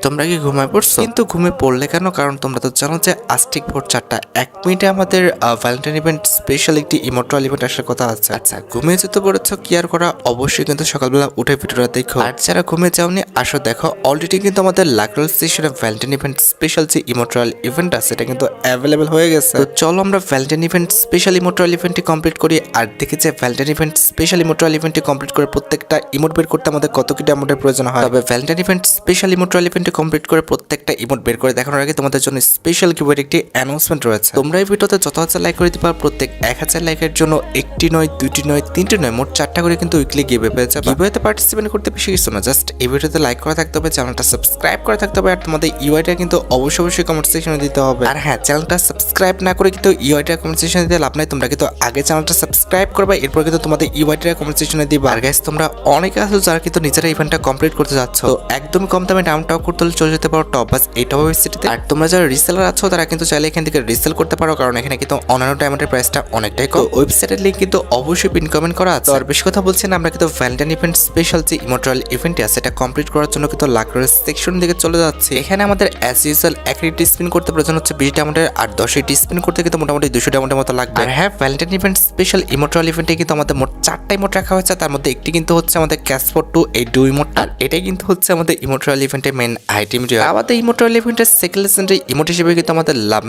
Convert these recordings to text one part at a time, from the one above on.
তোমরা কি ঘুমায় পড়ছো? কিন্তু ঘুমিয়ে পড়লে কেন? কারণ তোমরা তো জানো যে আজ ঠিক ভোর 4টা 1 মিনিটে আমাদের ভ্যালেন্টাইন ইভেন্ট স্পেশাল একটি ইমোর্টাল ইভেন্ট আসার কথা আছে। আচ্ছা, ঘুমিয়ে যেতে পড়েছো, কি আর করা, অবশ্যই কিন্তু সকালবেলা উঠে ভিডিওটা দেখো। আর যারা ঘুমিয়ে যাওনি আসো দেখো, অলরেডি কিন্তু আমাদের লাকরাল স্টেশনে ভ্যালেন্টাইন ইভেন্ট স্পেশাল যে ইমোর্টাল ইভেন্ট আছে এটা কিন্তু অ্যাভেলেবেল হয়ে গেছে। তো চলো আমরা ভ্যালেন্টাইন ইভেন্ট স্পেশাল ইমোর্টাল ইভেন্টটি কমপ্লিট করি। আর দেখি যে ভ্যালেন্টাইন ইভেন্ট স্পেশাল ইমোর্টাল ইভেন্টটি কমপ্লিট করে প্রত্যেকটা ইমোট বের করতে আমাদের কত কি ডায়মন্ডের প্রয়োজন হয়। তবে ভ্যালেন্টাইন ইভেন্ট স্পেশাল ইমোর্টাল ইভেন্টটি কমপ্লিট করে প্রত্যেকটা ইমোট বের করে দেখানোর আগে তোমাদের জন্য স্পেশাল কিউবের একটি অ্যানাউন্সমেন্ট রয়েছে। তোমরা এই ভিডিওতে যত হাজার লাইক করে দিবা, প্রত্যেক 1000 লাইকের জন্য একটি নয়, দুইটি নয়, তিনটি নয়, মোট 4টা করে কিন্তু উইকলি গিভওয়ে পেয়ে যাবে। গিভওয়েতে পার্টিসিপেট করতে বেশি কিছু না, জাস্ট এই ভিডিওতে লাইক করা থাকতে হবে, চ্যানেলটা সাবস্ক্রাইব করা থাকতে হবে, আর তোমাদের ইউআইটা কিন্তু অবশ্যই কমেন্ট সেকশনে দিতে হবে। আর হ্যাঁ, চ্যানেলটা সাবস্ক্রাইব না করে কিন্তু ইউআইটা কমেন্ট সেকশনে দিতে লাভ নাই। তোমরা কিন্তু আগে চ্যানেলটা সাবস্ক্রাইব করবে, এরপর কিন্তু তোমাদের ইউআইটা কমেন্ট সেকশনে দিবা। আর গাইস, তোমরা অনেকে আছো যারা কিন্তু নিজেরা ইভেন্টটা কমপ্লিট করতে যাচ্ছ, তো একদমই কম দামে ডাউন টপ করতে হলে চলে যেতে পারো টপ বাস এই টপ ওয়েবসাইটে। আর তোমরা যারা রিসেলার আছো তারা কিন্তু চাইলে এখান থেকে রিসেল করতে পারো, কারণ এখানে কিন্তু অন্যান্য ডায়মন্ডের প্রাইসটা অনেকটাই কম। ওয়েবসাইটের লিংক কিন্তু অবশ্যই পিন কমেন্ট করা আছে। আর বেশি কথা বলছি না, আমরা কিন্তু ভ্যালেন্টাইন ইভেন্ট স্পেশাল যে ইমোর্টাল ইভেন্টটি আছে এটা কমপ্লিট করার জন্য কিন্তু লাকরাল সেকশন দিকে চলে যাচ্ছে। এখানে আমাদের অ্যাজ ইউজুয়াল 1টি স্পিন করতে প্রয়োজন হচ্ছে 20 ডায়মন্ডের, আর 10টি স্পিন করতে কিন্তু মোটামুটি 200 ডায়মন্ডের মতো লাগবে। আর হ্যাঁ, ভ্যালেন্টাইন ইভেন্ট স্পেশাল ইমোর্টাল ইভেন্টে কিন্তু আমাদের মোট 4টা ইমোট রাখা হয়েছে, তার মধ্যে একটি কিন্তু হচ্ছে আমাদের ক্যাসফোর 2 এই 2 ইমোটটা, আর এটাই কিন্তু হচ্ছে আমাদের ইমোর্টাল ইভেন্টের মেইন আইটেম। আমাদের ইমোর্টাল ইভেন্টের সেকেন্ড লেজেন্ডারি ইমোট হিসেবে কিন্তু আমাদের লাভ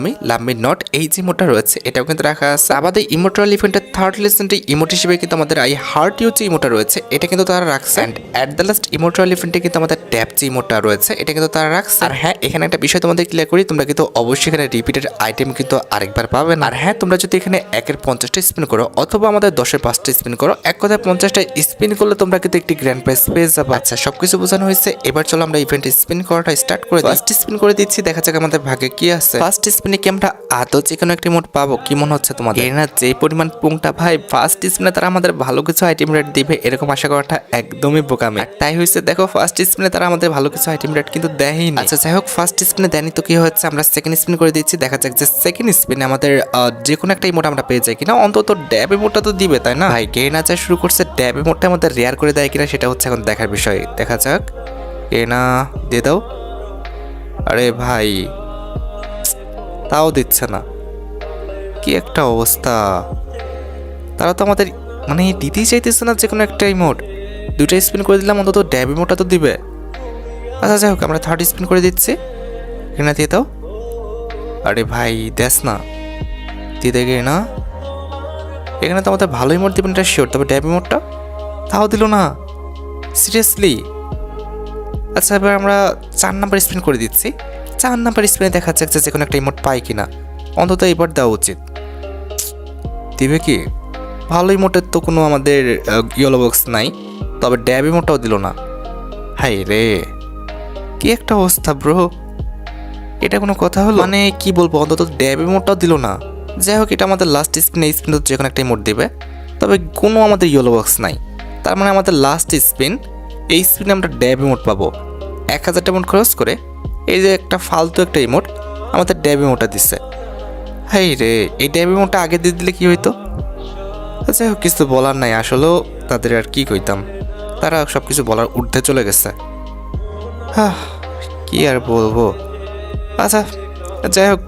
মি নট এই যে ইমোটটা রয়েছে এটাও কিন্তু রাখা আছে। আমাদের ইমোর্টাল ইভেন্টের থার্ড লেজেন্ডারি ইমোট হিসেবে কিন্তু আমাদের আই হার্ট ইউ যে ইমোটটা রয়েছে এটা কিন্তু তারা রাখছে। And at the last immortal ইভেন্টে কিন্তু আমাদের ট্যাপ যে ইমোটটা রয়েছে এটা কিন্তু তারা রাখছে। আর হ্যাঁ, এখানে একটা বিষয় তোমাদের ক্লিয়ার করি, তোমরা কিন্তু অবশ্যই এখানে রিপিটেড আইটেম কিন্তু আরেকবার পাবে না। আর হ্যাঁ, তোমরা যদি এখানে 1-এর 50টা স্পিন করো অথবা আমাদের 10-এর 5টা স্পিন করো, এক কথায় 50টা স্পিন করলে তোমরা কিন্তু একটি গ্র্যান্ড প্রাইজ পেয়ে যাবে। আচ্ছা, সবকিছু বোঝানো হয়েছে, এবার চলো আমরা ইভেন্ট স্পিন করাটা স্টার্ট করে দিই। ফার্স্ট স্পিন করে দিচ্ছি, দেখা যাক আমাদের ভাগ্যে কি আছে। ফার্স্ট স্পিনে কি আমরা আদৌ যে কোনো একটা ইমোট পাবো? কি মনে হচ্ছে তোমাদের? না, যে পরিমাণ পুংটা ভাই, ফার্স্ট স্পিনে তারা আমাদের ভালো কিছু আইটেম রেট দিবে এরকম আশা করাটা একদমই বোকামি। তাই হয়েছে, দেখো ফার্স্ট স্পিনে তারা আমাদের ভালো কিছু আইটেম রেট কিন্তু দেয়ই না। আচ্ছা যাই হোক, ফার্স্ট স্পিনে দেয়নি তো কি হচ্ছে, আমরা সেকেন্ড স্পিন করে দিচ্ছি, দেখা যাক যে সেকেন্ড স্পিনে আমাদের যে কোনো একটা ইমোট আমরা পেয়ে যাই কিনা। অন্তত ড্যাব ইমোটটা তো দিবে, তাই না ভাই? গেনা যা শুরু করছে, ড্যাব ইমোটটা আমাদের রেয়ার করে দেয় কিনা সেটা হচ্ছে এখন দেখার বিষয়। দেখা যাক, গেনা দিয়ে দাও। আরে ভাই, তাও দিচ্ছে না, কি একটা অবস্থা! তারা তো আমাদের মানে দিতেই চাইতেছে না যে কোনো একটা ইমোট। 2টা স্পিন করে দিলাম, অন্তত ড্যাব ইমোটটা তো দিবে। আচ্ছা যাই হোক, আমরা থার্ড স্পিন করে দিচ্ছি, এখানে দিয়ে দাও। আরে ভাই দেখ না, দিয়ে দেখে না, এখানে তো আমাদের ভালো ইমোট দিবেন এটা শিওর, তবে ড্যাব ইমোটটা তাও দিল না, সিরিয়াসলি। আচ্ছা, এবার আমরা 4 নাম্বার স্পিন করে দিচ্ছি। 4 নাম্বার স্পিনে দেখা যাচ্ছে যে কোনো একটা ইমোট পাই কিনা, অন্তত এবার দেওয়া উচিত। দিবে কি? ভালো ইমোটের তো কোনো আমাদের ইয়েলো বক্স নাই, তবে ড্যাব ইমোটটাও দিল না। হাই রে, কি একটা অবস্থা ব্রো, এটা কোনো কথা হলো? মানে কি বলবো, অন্তত ড্যাব ইমোটটাও দিল না। যাই হোক, এটা আমাদের লাস্ট স্পিন, এই স্পিন তো যে কোনো একটা ইমোট দিবে, তবে কোনো আমাদের ইয়েলো বক্স নাই। তার মানে আমাদের লাস্ট স্পিন, এই স্পিনে আমরা ড্যাব ইমোট পাবো। 1000 ডায়মন্ড খরচ করে এই যে একটা ফালতু একটা ইমোট আমাদের ড্যাব ইমোটটা দিচ্ছে। হাই রে, এই ড্যাব ইমোটটা আগে দিয়ে দিলে কি হইতো? যাই হোক, কিছু বলার নাই, আসলেও তাদের আর কি কইতাম, তারা সব কিছু বলার ঊর্ধ্বে চলে গেছে। হ্যাঁ, কি আর বলবো। আচ্ছা যাই হোক,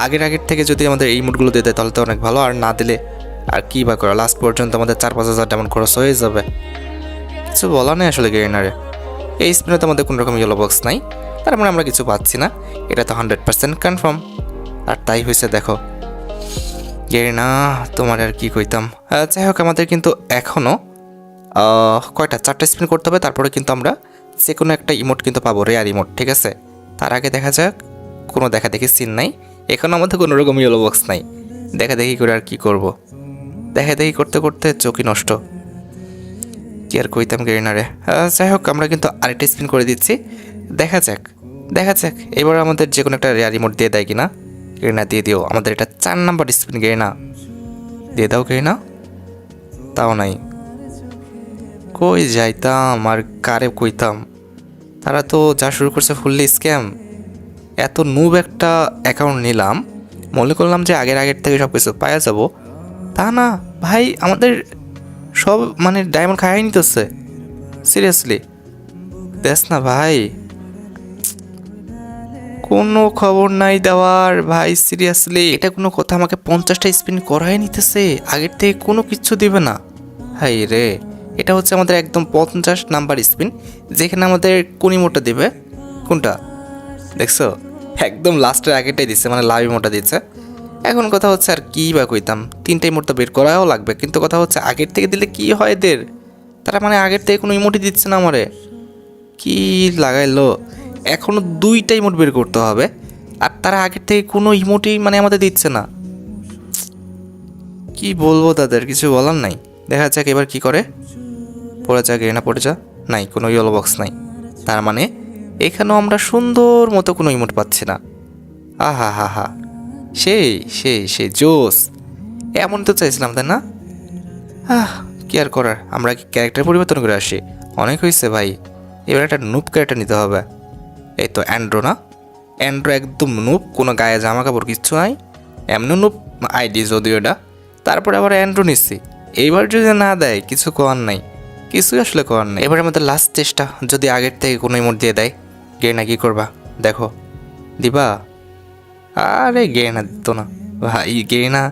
আগের থেকে যদি আমাদের এই ইমোটগুলো দিয়ে দেয় তাহলে তো অনেক ভালো, আর না দিলে আর কি বা করা, লাস্ট পর্যন্ত আমাদের 4-5 হাজার ডায়মন্ড খরচ হয়ে যাবে। কিছু বলার নেই আসলে গেরিনারে। এই স্পিনে তো আমাদের কোনো রকম ইয়েলো বক্স নাই, তার মানে আমরা কিছু পাচ্ছি না, এটা তো 100% কনফার্ম। আর তাই হয়েছে, দেখো গেরিনা, তোমার আর কি কইতাম। যাই হোক, আমাদের কিন্তু এখনও কয়টা 4টা স্পিন করতে হবে, তারপরে কিন্তু আমরা যে কোনো একটা ইমোট কিন্তু পাবো, রেয়ার ইমোট, ঠিক আছে? তার আগে দেখা যাক, কোনো দেখা দেখি সিন নাই, এখনও আমাদের কোনো রকম ইয়েলো বক্স নাই। দেখা দেখি করে আর কি করব, দেখা দেখি করতে করতে চোখই নষ্ট, কি আর কইতাম গেরিনারে। যাই হোক, আমরা কিন্তু আরেকটা স্পিন করে দিচ্ছি, দেখা যাক এবার আমাদের যে কোনো একটা রেয়ার ইমোট দিয়ে দেয় কিনা। গেরিনা দিয়ে দিও, আমাদের এটা 4 নাম্বার স্পিন, গেরিনা দিয়ে দাও। গেরিনা তাও নাই, কই যাইতাম আর কারে কইতাম, তারা তো যা শুরু করছে ফুললি স্ক্যাম। এত নুব একটা অ্যাকাউন্ট নিলাম, মনে করলাম যে আগের থেকে সব কিছু পাওয়া যাবো, তা না ভাই, আমাদের সব মানে ডায়মন্ড খাইয়ে নিতেছে। সিরিয়াসলি দেখ না ভাই, কোনো খবর নাই দেওয়ার ভাই, সিরিয়াসলি এটা কোনো কথা? আমাকে 50টা স্পিন করাই নিতেছে, আগের থেকে কোনো কিছু দিবে না। হাই রে, এটা হচ্ছে আমাদের একদম 50 নাম্বার স্পিন, যেখানে আমাদের কোন ইমোটটা দিবে। কোনটা দেখছো? একদম লাস্টের আগেরটাই দিচ্ছে, মানে লাভ ইমোটটা দিচ্ছে। এখন কথা হচ্ছে আর কি বা কইতাম, 3টা ইমোট তো বের করাও লাগবে, কিন্তু কথা হচ্ছে আগের থেকে দিলে কি হয় এদের? তারা মানে আগের থেকে কোনো ইমোটই দিচ্ছে না আমারে, কি লাগাইলো? এখনো 2টা ইমোট বের করতে হবে, আর তারা আগের থেকে কোনো ইমোটই মানে আমাদের দিচ্ছে না। কি বলবো তাদের, কিছু বলার নাই। দেখা যাক এবার কি করে। পড়ে যা গেনা, পড়ে যা। নাই, কোনো ইয়েলো বক্স নাই, তার মানে এখানেও আমরা সুন্দর মতো কোনো ইমোট পাচ্ছি না। আহা হা হা, সেই সেই সেই জোস, এমন তো চাইছিলাম তাই না? কি আর করার, আমরা কি ক্যারেক্টার পরিবর্তন করে আসি? অনেক হয়েছে ভাই, এবার একটা নুপ ক্যারেক্টার নিতে হবে। এই তো অ্যান্ড্রো না, অ্যান্ড্রো একদম নুপ, কোনো গায়ে জামা কাপড় কিচ্ছু নাই, এমনি নুপ আইডি যদিও এটা। তারপরে আবার অ্যান্ড্রো নিচ্ছি, এইবার যদি না দেয় কিছু করার নাই, কিছুই আসলে করার নেই। এবার আমাদের লাস্ট চেষ্টা, যদি আগের থেকে কোনো ইমোট দিয়ে দেয়। গেনা কি করবা দেখো, দিবা? আরে গেনা দিত না ভাই, গেনা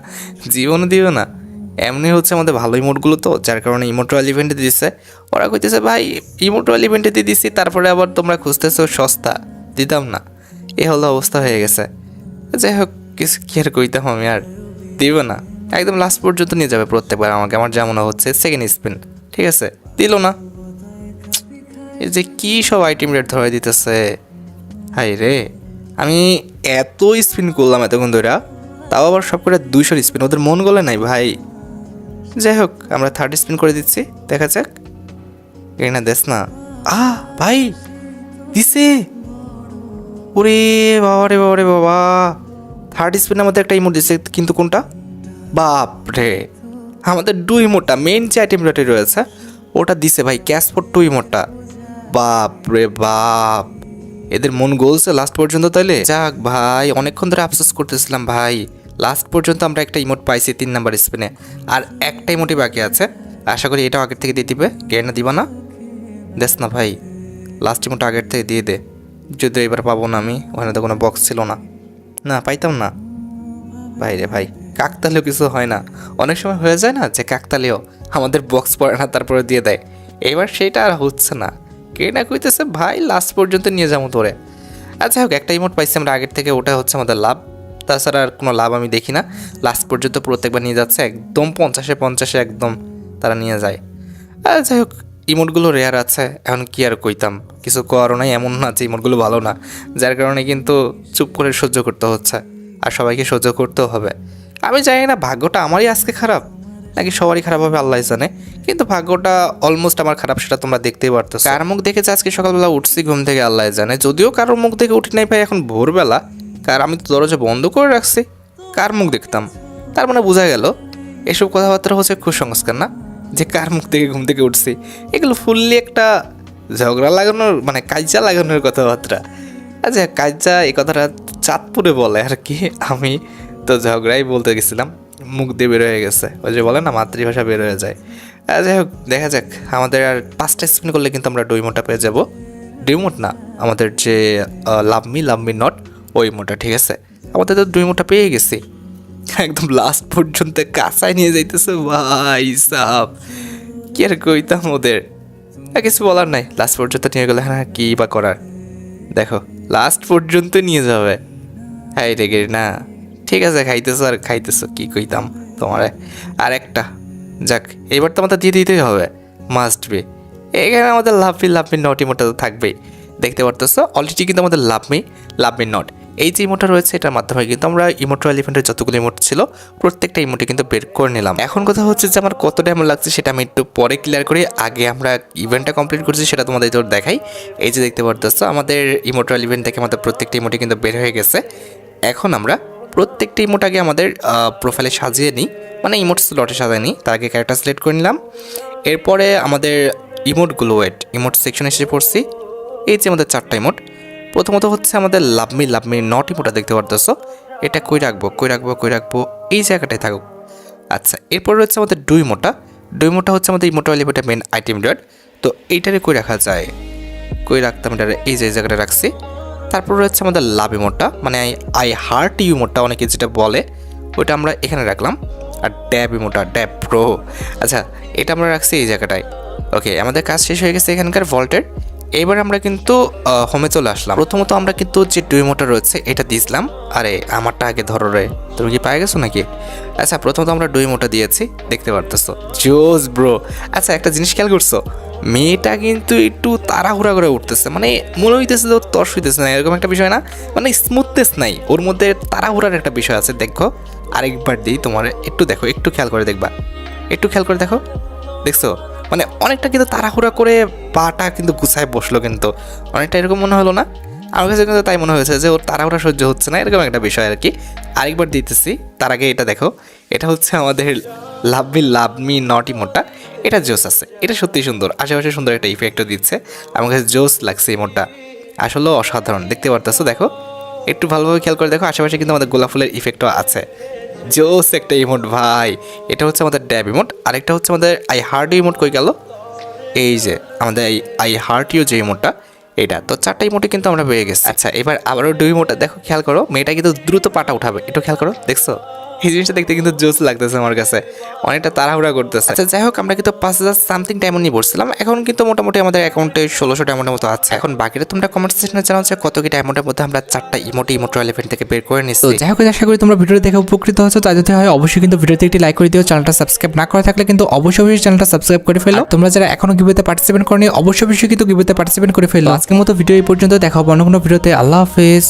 জীবনও দিবে না। এমনি হচ্ছে আমাদের ভালো ইমোটগুলো তো, যার কারণে ইমোট্রাল ইভেন্টে দিচ্ছে। ওরা কইতেছে ভাই ইমোট্রাল ইভেন্টে দিয়ে দিচ্ছি, তারপরে আবার তোমরা খুঁজতেছো সস্তা, দিতাম না। এ হলো অবস্থা হয়ে গেছে। যাই হোক, কিছু কি আর কইতাম, আমি আর দিব না। একদম লাস্ট পর্যন্ত নিয়ে যাবে প্রত্যেকবার আমাকে, আমার যেমন হচ্ছে সেকেন্ড স্পিন। ঠিক আছে, দিল না। এই যে কি সব আইটেম রেট ধরে দিতেছে, হাই রে। আমি এত স্পিন করলাম এতক্ষণ ধরে, তাও আবার সব করে 200 স্পিন, ওদের মন গলে নাই ভাই। যাই হোক, আমরা 3rd স্পিন করে দিচ্ছি, দেখা যাক। না দেশ না, ভাই দিছে। ওরে বাবা রে বাবা রে বাবা, 3rd স্পিন আমাদের একটা ইমোট দিচ্ছে, কিন্তু কোনটা? বাপ রে, আমাদের 2 ইমোটটা মেইন যে আইটেম রেটে রয়েছে ওটা দিছে ভাই, ক্যাশ ফর 2 ইমোটটা। বাপ রে বাপ, এদের মন গলছে লাস্ট পর্যন্ত। তাইলে যাক ভাই, অনেকক্ষণ ধরে আফসোস করতেছিলাম ভাই, লাস্ট পর্যন্ত আমরা একটা ইমোট পাইছি 3 নাম্বার স্পিনে, আর একটা ইমোটই বাকি আছে। আশা করি এটাও আগের থেকে দিয়ে দিবে। গেনা দিবা না? দেখ না ভাই, লাস্ট ইমোট আগের থেকে দিয়ে দে। যদিও এবার পাবো না আমি, ওখানে তো কোনো বক্স ছিল না, না পাইতাম না ভাই রে ভাই। কাকতালেও কিছু হয় না, অনেক সময় হয়ে যায় না যে কাকতালেও আমাদের বক্স পড়ে না, তারপরে দিয়ে দেয়। এবার সেটা আর হচ্ছে না, কে না কইতেছে ভাই লাস্ট পর্যন্ত নিয়ে যাবো তোরে। আচ্ছা হোক, একটা ইমোট পাইছি আমরা আগের থেকে, ওটা হচ্ছে আমাদের লাভ। তাছাড়া আর কোনো লাভ আমি দেখি না। লাস্ট পর্যন্ত প্রত্যেকবার নিয়ে যাচ্ছে একদম 50-50 একদম তারা নিয়ে যায়। আর যাই হোক, ইমোটগুলো রেয়ার আছে, এখন কি আর কইতাম, কিছু করারও নাই। এমন না যে ইমোটগুলো ভালো না, যার কারণে কিন্তু চুপ করে সহ্য করতে হচ্ছে, আর সবাইকে সহ্য করতেও হবে। আমি জানি না ভাগ্যটা আমারই আজকে খারাপ নাকি সবারই খারাপ হবে, আল্লাহ জানে। কিন্তু ভাগ্যটা অলমোস্ট আমার খারাপ, সেটা তোমরা দেখতেই পারতেছো। কার মুখ দেখেছে আজকে সকালবেলা উঠছি ঘুম থেকে আল্লাহ জানে, যদিও কারোর মুখ দেখে উঠি নাই ভাই এখন ভোরবেলা, কার আমি তো দরজা বন্ধ করে রাখছি, কার মুখ দেখতাম? তার মানে বোঝা গেল এসব কথাবার্তা হচ্ছে কুসংস্কার না, যে কার মুখ থেকে ঘুম থেকে উঠছি। এগুলো ফুললি একটা ঝগড়া লাগানোর, মানে কাজা লাগানোর কথাবার্তা। আচ্ছা কাজা, এই কথাটা চাঁদপুরে বলে আর কি, আমি তো ঝগড়াই বলতে গেছিলাম, মুখ দিয়ে বের হয়ে গেছে, ওই যে বলে না মাতৃভাষা বের হয়ে যায়। যাই হোক, দেখা যাক। আমাদের আর 5টা স্পিন করলে কিন্তু আমরা ডুইমোটা পেয়ে যাব। ডুইমোট না, আমাদের যে লাভ মি নট, ওই মোটা। ঠিক আছে, আমাদের তো ডুইমোটা পেয়ে গেছি, একদম লাস্ট পর্যন্ত কাঁচায় নিয়ে যাইতেছে ভাই সাহ। কি আর কইতাম ওদের, কিছু বলার নাই। লাস্ট পর্যন্ত নিয়ে গেলে হ্যাঁ, কি বা করার। দেখো লাস্ট পর্যন্ত নিয়ে যাবে, হাই রে না। ঠিক আছে, খাইতেছো আর খাইতেছো, কি কইতাম তোমার। আর একটা যাক, এবার তো আমাদের দিয়ে দিতেই হবে, মাস্ট বি। এখানে আমাদের লাভ মি নট ইমোটা তো থাকবেই, দেখতে পারতেছো অলরেডি কিন্তু আমাদের লাভ মি নট এই যে ইমোটা রয়েছে, এটার মাধ্যমে কিন্তু আমরা ইমোট্রাল ইভেন্টের যতগুলো ইমোট ছিল প্রত্যেকটা ইমোটে কিন্তু বের করে নিলাম। এখন কথা হচ্ছে যে আমার কত টাইম লাগছে সেটা আমি একটু পরে ক্লিয়ার করি, আগে আমরা ইভেন্টটা কমপ্লিট করছি সেটা তোমাদের তোর দেখাই। এই যে দেখতে পারতেছো আমাদের ইমোট্রাল ইভেন্ট থেকে আমাদের প্রত্যেকটা ইমোটে কিন্তু বের হয়ে গেছে। এখন আমরা প্রত্যেকটা ইমোট আগে আমাদের প্রোফাইলে সাজিয়ে নিই, মানে ইমোট স্লটে সাজিয়ে নিই। তার আগে ক্যারেক্টার সিলেক্ট করে নিলাম। এরপরে আমাদের ইমোটগুলো ইমোট সেকশনে এসে পড়ছি। এই যে আমাদের 4টা ইমোট, প্রথমত হচ্ছে আমাদের লাভ মি নট ইমোটা দেখতে পারতেছো, এটা কই রাখবো এই জায়গাটায় থাকুক। আচ্ছা, এরপর রয়েছে আমাদের ডুইমোটা হচ্ছে আমাদের ইমোটা এলিভেটার মেন আইটেম রেড। তো এইটারে কই রাখা যায়, কই রাখতাম, এটা এই যে জায়গাটা রাখছি। তারপর রয়েছে আমাদের লাভ ইমোটটা, মানে আই হার্ট ইউ ইমোটটা অনেকে যেটা বলে, ওইটা আমরা এখানে রাখলাম। আর ড্যাব ইমোটা, ড্যাব প্রো, আচ্ছা এটা আমরা রাখছি এই জায়গাটায়। ওকে, আমাদের কাজ শেষ হয়ে গেছে এখানকার ভল্টের। এবার আমরা কিন্তু হোমে চলে আসলাম। প্রথমত আমরা কিন্তু যে ডু ইমোটা রয়েছে এটা দিয়েছিলাম। আরে আমারটা আগে ধরো রে, তুমি কি পেয়ে গেছো নাকি? আচ্ছা প্রথমত আমরা ডু ইমোটা দিয়েছি, দেখতে পারতেছো, জোস ব্রো। আচ্ছা একটা জিনিস খেয়াল করছো, মেয়েটা কিন্তু একটু তাড়াহুড়া করে উঠতেছে, মানে মনে হইতেছে যে ওর তর্স হইতেছে না, এরকম একটা বিষয় না, মানে স্মুথনেস নাই ওর মধ্যে, তাড়াহুড়ার একটা বিষয় আছে। দেখো আরেকবার দিই তোমার, একটু দেখো, একটু খেয়াল করে দেখবা, একটু খেয়াল করে দেখো, দেখছো মানে অনেকটা কিন্তু তাড়াহুড়া করে পাটা কিন্তু গুছায় বসলো, কিন্তু অনেকটা এরকম মনে হলো না? আমার কাছে কিন্তু তাই মনে হয়েছে যে ওর তাড়াহুড়া সহ্য হচ্ছে না, এরকম একটা বিষয় আর কি। আরেকবার দিতেছি, তার আগে এটা দেখো, এটা হচ্ছে আমাদের লাভ মি নট ইমোটটা, এটা জোস আছে, এটা সত্যিই সুন্দর, আশেপাশে সুন্দর একটা ইফেক্টও দিচ্ছে, আমার কাছে জোস লাগছে ইমোটটা, আসলেও অসাধারণ। দেখতে পারতেছো, দেখো একটু ভালোভাবে খেয়াল করে দেখো, আশেপাশে কিন্তু আমাদের গোলাপ ফুলের ইফেক্টও আছে, জোস একটা ইমোট ভাই। এটা হচ্ছে আমাদের ড্যাব ইমোট, আরেকটা হচ্ছে আমাদের আই হার্ট ইমোট, কই গেল? এই যে আমাদের আই হার্ট ইউ যে ইমোটটা, এটা তো 4টা ইমোটে কিন্তু আমরা পেয়ে গেছি। আচ্ছা এবার আবারও ডু ইমোটটা দেখো, খেয়াল করো, মেয়েটা কিন্তু দ্রুত পাটা উঠাবে, একটু খেয়াল করো, দেখছো এই জিনিসটা দেখতে কিন্তু জোস লাগতেছে আমার কাছে, অনেকটা তাড়াহুড়া করতেছে। আচ্ছা যাই হোক, আমরা কিন্তু 5000 সামথিং ডায়মন্ড নিয়ে বসছিলাম, এখন কিন্তু মোটামুটি আমাদের অ্যাকাউন্টে 1600 ডায়মন্ডের মতো আছে। এখন বাকিটা তোমরা কমেন্ট সেকশনে জানাও যে কত কি ডায়মন্ডের মধ্যে আমরা 4টা ইমোট ইভেন্ট থেকে বের করে নিচ্ছি। যাই হোক, আশা করি তোমরা ভিডিওটি দেখে উপকৃত হয়েছো। তাই যদি হয় অবশ্যই কিন্তু ভিডিওতে একটি লাইক করে দিও, চ্যানেলটা সাবস্ক্রাইব না করা থাকলে কিন্তু অবশ্যই চ্যানেলটা সাবস্ক্রাইব করে ফেলো। তোমরা যারা এখনো গিভওয়েতে পার্টিসিপেট করনি অবশ্যই কিন্তু গিভওয়েতে পার্টিসিপেট করে ফেলো। আজকের মতো ভিডিও এই পর্যন্ত, দেখা হবে অন্য কোনো ভিডিওতে। আল্লাহ হাফেজ।